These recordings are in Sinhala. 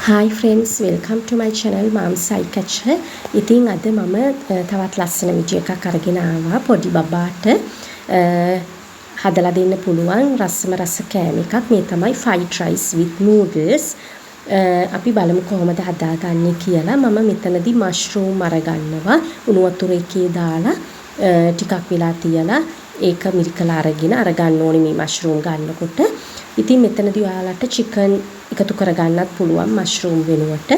Hi friends, welcome to my channel Mom's Eye Catcher. ඉතින් අද මම තවත් ලස්සන වීඩියෝ එකක් අරගෙන ආවා පොඩි බබාට හදලා දෙන්න පුළුවන් රසම රස කෑම එකක්. මේ තමයි fried rice with noodles. අපි බලමු කොහොමද හදාගන්නේ කියලා. මම මෙතනදී mushroom අරගන්නවා. උණු වතුර එකේ දාලා ටිකක් වෙලා තියලා ඒක මිරිකලා අරගන්න ඕනේ මේ mushroom ගන්නකොට. ඉතින් මෙතනදී ඔයාලට chicken එකතු කරගන්නත් පුළුවන් mushroom වෙනුවට.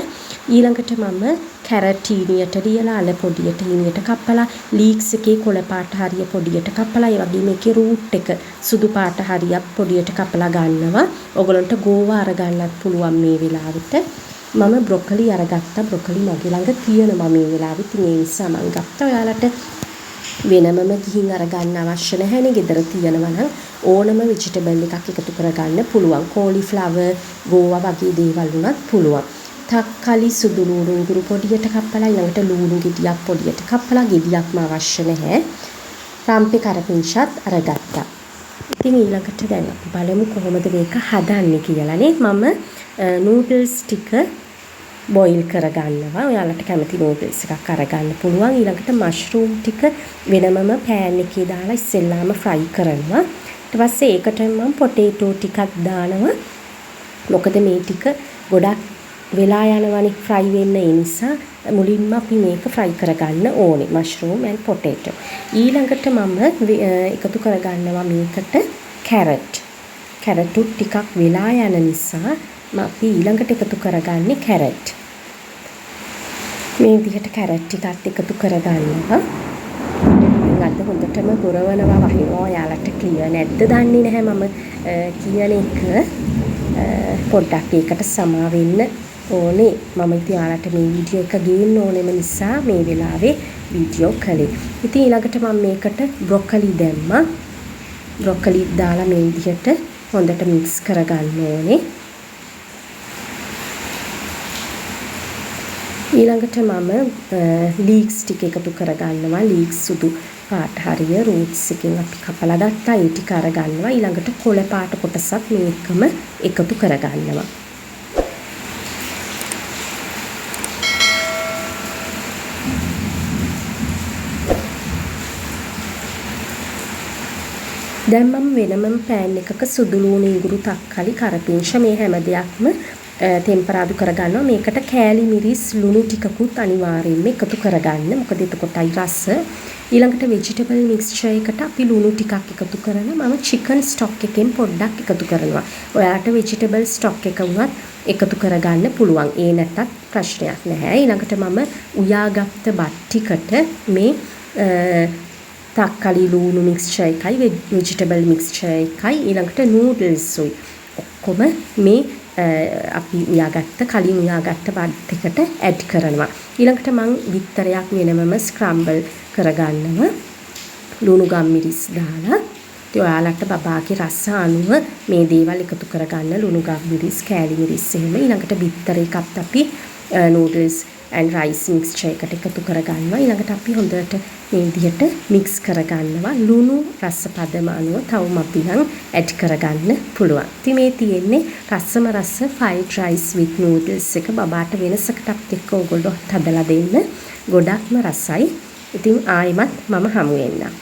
ඊළඟට මම carrot ඊනියට ලියලා අල පොඩියට ඊනියට කපලා leeks එකේ කොළ පාට හරිය පොඩියට කපලා ඒ වගේම එකේ root එක සුදු පාට හරියක් පොඩියට කපලා ගන්නවා. ඔයගොල්ලන්ට ගෝවා අරගන්නත් පුළුවන් මේ වෙලාවට. මම broccoli අරගත්තා. broccoli මගේ ළඟ තියෙනවා මේ වෙලාවෙත්. ඒ නිසා මම ගත්තා. ඔයාලට වෙනමම ගිහින් අරගන්න අවශ්‍ය නැහැනේ. ගෙදර තියෙනවා නම් ඕනම vegetable එකක් එකතු කරගන්න පුළුවන්. cauliflower, ගෝවා වගේ දේවල් උනත් පුළුවන්. තක්කලි සුදු ලුණු ඉඟුරු පොඩියට කපලා ඊළඟට ලුණු ගෙඩියක් පොඩියට කපලා ගෙඩියක්ම අවශ්‍ය නැහැ. රම්පේ කරපිංචත් අරගත්තා. ඉතින් ඊළඟට දැන් අපි බලමු කොහොමද මේක හදන්නේ කියලා නේ. මම noodles ටික boil කරගන්නවා. ඔයාලට කැමති noodles එකක් අරගන්න පුළුවන්. ඊළඟට mushroom ටික වෙනමම pan එකේ දාලා ඉස්සෙල්ලාම fry කරනවා. ඊට පස්සේ ඒකට මම potato ටිකක් දානවා. මොකද මේ ටික ගොඩක් වෙලා යනවනේ fry වෙන්න. ඒ නිසා මුලින්ම අපි මේක fry කරගන්න ඕනේ mushroom and potato. ඊළඟට මම එකතු කරගන්නවා මේකට carrot. carrot ටිකක් වෙලා යන නිසා අපි ඊළඟට එකතු කරගන්නේ carrot. මේ විදිහට carrot ටිකත් එකතු කරගන්නවා. අද හොඳටම පුරවනවා වහිනවා. ඔයාලට ක්ලියර් නැද්ද දන්නේ නැහැ මම කියන එක. පොඩ්ඩක් ඒකට සමා වෙන්න ඕනේ. මම ඉතින් ඔයාලට මේ වීඩියෝ එක ගේන්න ඕනෙම නිසා මේ වෙලාවේ වීඩියෝ කළේ. ඉතින් ඊළඟට මම මේකට broccoli දැම්මා. broccoli දාලා මේ විදිහට හොඳට mix කරගන්න ඕනේ. ඊළඟට මම leeks ටික එකතු කරගන්නවා. leeks සුදු පාට හරිය roots එකෙන් අපි කපලා ගත්තා. ඒ ටික අරගන්නවා. ඊළඟට කොළ පාට කොටසත් මේකම එකතු කරගන්නවා. දැන් මම වෙනමම pan එකක සුදු ලුණු ඉඟුරු තක්කලි කරපිංච මේ හැම දෙයක්ම ටෙම්පරාදු කරගන්නවා. මේකට කෑලි මිරිස් ලුණු ටිකකුත් අනිවාර්යයෙන්ම එකතු කරගන්න. මොකද එතකොටයි රස. ඊළඟට vegetable mixture එකට අපි ලුණු ටිකක් එකතු කරනවා. මම chicken stock එකෙන් පොඩ්ඩක් එකතු කරනවා. ඔයාලට vegetable stock එක වුණත් එකතු කරගන්න පුළුවන්. ඒ නැත්තත් ප්‍රශ්නයක් නැහැ. ඊළඟට මම උයාගත්ත බත් ටිකට මේ තක්කලි ලුණු mixture එකයි vegetable mixture එකයි ඊළඟට noodles උයි ඔක්කොම මේ අපි කලින් උයාගත්ත බත් එකට ඇඩ් කරනවා. ඊළඟට මම විතරයක් වෙනමම ස්ක්‍රම්බල් කරගන්නවා. ලුණු ගම්මිරිස් දාලා. ඉතින් ඔයාලට බබාගේ රස අනුව මේ දේවල් එකතු කරගන්න. ලුණු ගම්මිරිස්, කෑලි මිරිස් එහෙම. ඊළඟට විතර එකත් අපි noodles and rice mixture එකට එකතු කරගන්නවා. ඊළඟට අපි හොඳට මේ විදිහට mix කරගන්නවා. ලුණු රස පදම අනුව තවම අපි නම් ඇඩ් කරගන්න පුළුවන්. ඉතින් මේ තියෙන්නේ රසම රස fried rice with noodles එක. බබාට වෙනසකටත් එක්ක ඕගොල්ලෝ හදලා දෙන්න. ගොඩක්ම රසයි. ඉතින් ආයෙමත් මම හමු වෙන්නම්.